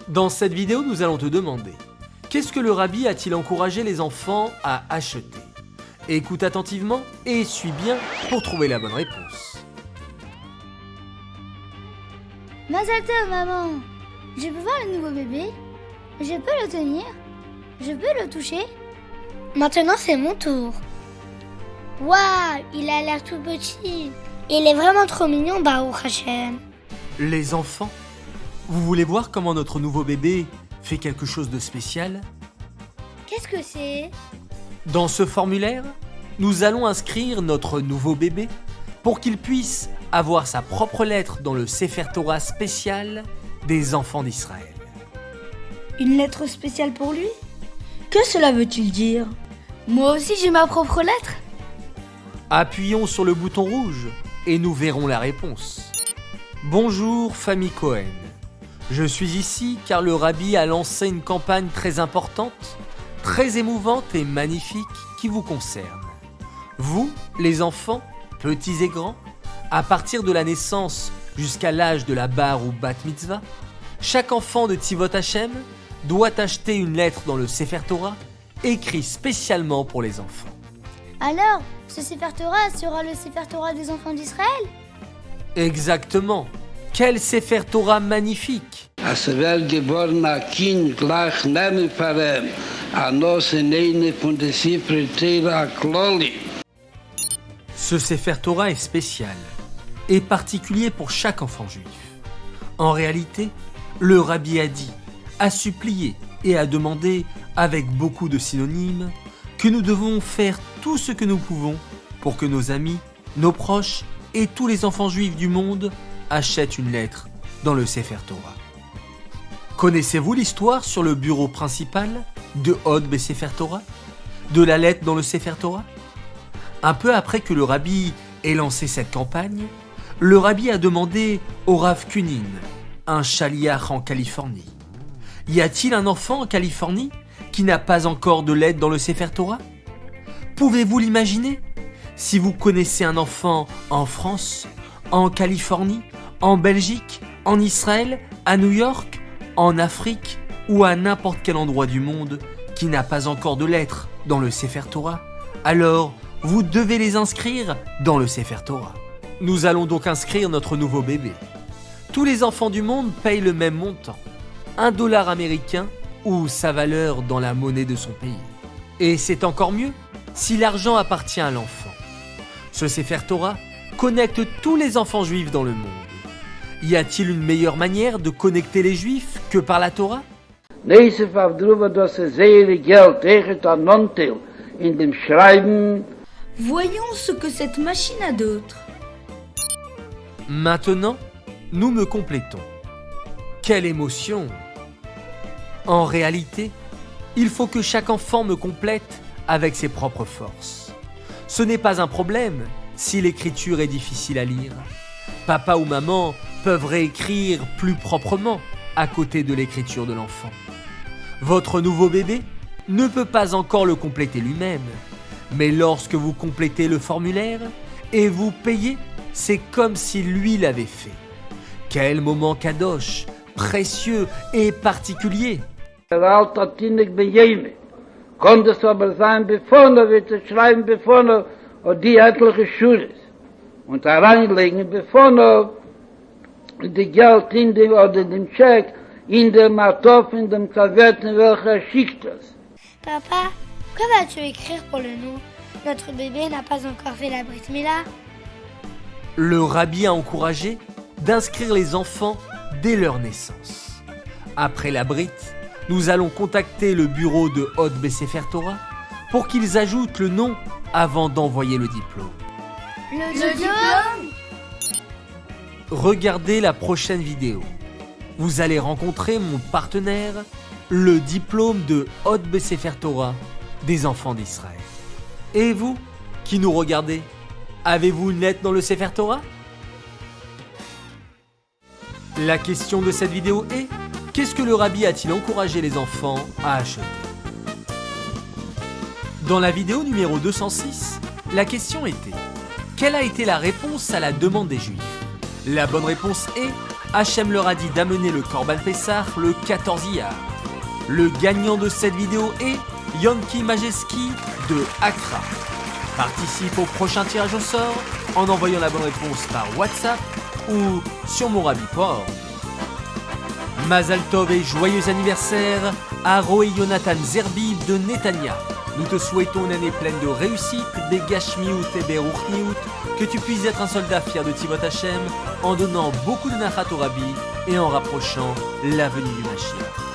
Dans cette vidéo, nous allons te demander qu'est-ce que le rabbi a-t-il encouragé les enfants à acheter? Écoute attentivement et suis bien pour trouver la bonne réponse. Mazal tov, maman. Je peux voir le nouveau bébé? Je peux le tenir? Je peux le toucher? Maintenant, c'est mon tour. Waouh, il a l'air tout petit. Il est vraiment trop mignon, Baruch Hashem. Les enfants, vous voulez voir comment notre nouveau bébé fait quelque chose de spécial? Qu'est-ce que c'est? Dans ce formulaire, nous allons inscrire notre nouveau bébé pour qu'il puisse avoir sa propre lettre dans le Sefer Torah spécial des enfants d'Israël. Une lettre spéciale pour lui? Que cela veut-il dire? Moi aussi, j'ai ma propre lettre. Appuyons sur le bouton rouge et nous verrons la réponse. Bonjour famille Cohen. Je suis ici car le rabbi a lancé une campagne très importante, très émouvante et magnifique qui vous concerne. Vous, les enfants, petits et grands, à partir de la naissance jusqu'à l'âge de la bar ou bat mitzvah, chaque enfant de Tivot Hashem doit acheter une lettre dans le Sefer Torah écrit spécialement pour les enfants. Alors, ce Sefer Torah sera le Sefer Torah des enfants d'Israël? Exactement. Quel Sefer Torah magnifique! Asvel geborna kind gleich nemen farem, anos eine von de Sefer Torah kloli. Ce Sefer Torah est spécial et particulier pour chaque enfant juif. En réalité, le rabbi a dit, a supplié et a demandé, avec beaucoup de synonymes, que nous devons faire tout ce que nous pouvons pour que nos amis, nos proches et tous les enfants juifs du monde achètent une lettre dans le Sefer Torah. Connaissez-vous l'histoire sur le bureau principal de Hod Besefer Torah, de la lettre dans le Sefer Torah? Un peu après que le rabbi ait lancé cette campagne, le rabbi a demandé au Rav Kunin, un chaliach en Californie. Y a-t-il un enfant en Californie qui n'a pas encore de lettre dans le Sefer Torah? Pouvez-vous l'imaginer? Si vous connaissez un enfant en France, en Californie, en Belgique, en Israël, à New York, en Afrique ou à n'importe quel endroit du monde qui n'a pas encore de lettre dans le Sefer Torah, alors vous devez les inscrire dans le Sefer Torah. Nous allons donc inscrire notre nouveau bébé. Tous les enfants du monde payent le même montant, $1 américain ou sa valeur dans la monnaie de son pays. Et c'est encore mieux si l'argent appartient à l'enfant. Ce Sefer Torah connecte tous les enfants juifs dans le monde. Y a-t-il une meilleure manière de connecter les juifs que par la Torah? Nesef auf drüber, dass sehr Geld tegen an Anteil in dem Schreiben. Voyons ce que cette machine a d'autre. Maintenant, nous me complétons. Quelle émotion! En réalité, il faut que chaque enfant me complète avec ses propres forces. Ce n'est pas un problème si l'écriture est difficile à lire. Papa ou maman peuvent réécrire plus proprement à côté de l'écriture de l'enfant. Votre nouveau bébé ne peut pas encore le compléter lui-même, mais lorsque vous complétez le formulaire et vous payez, c'est comme si lui l'avait fait. Quel moment kadosh, précieux et particulier! Der alte Tinnik bejeme. Konnte es aber sein, bevor wird es schreiben, bevor und die etliche Schule. Und da reinlegen, bevor die Geld in dem oder dem Scheck, in dem Kartoff, in dem Kavett, in welcher schickt es. Papa, quoi vas-tu écrire pour le nom? Notre bébé n'a pas encore fait la brit mila. Le rabbi a encouragé d'inscrire les enfants dès leur naissance. Après la brit, nous allons contacter le bureau de Hod Besefer Torah pour qu'ils ajoutent le nom avant d'envoyer le diplôme. Le diplôme? Regardez la prochaine vidéo. Vous allez rencontrer mon partenaire, le diplôme de Hod Besefer Torah des enfants d'Israël. Et vous, qui nous regardez, avez-vous une lettre dans le Sefer Torah? La question de cette vidéo est: qu'est-ce que le rabbi a-t-il encouragé les enfants à acheter? Dans la vidéo numéro 206, la question était: quelle a été la réponse à la demande des Juifs? La bonne réponse est Hachem leur a dit d'amener le Korban Pessah le 14 Iyar. Le gagnant de cette vidéo est Yonki Majeski de Accra. Participe au prochain tirage au sort en envoyant la bonne réponse par WhatsApp ou sur mon Rabbi.org. Mazal Tov et joyeux anniversaire à Roé Jonathan Zerbib de Netanya. Nous te souhaitons une année pleine de réussite, des Gashmiout et Beruchniout, que tu puisses être un soldat fier de Tivot Hashem en donnant beaucoup de Nachat au Rabbi et en rapprochant la venue du Mashiach.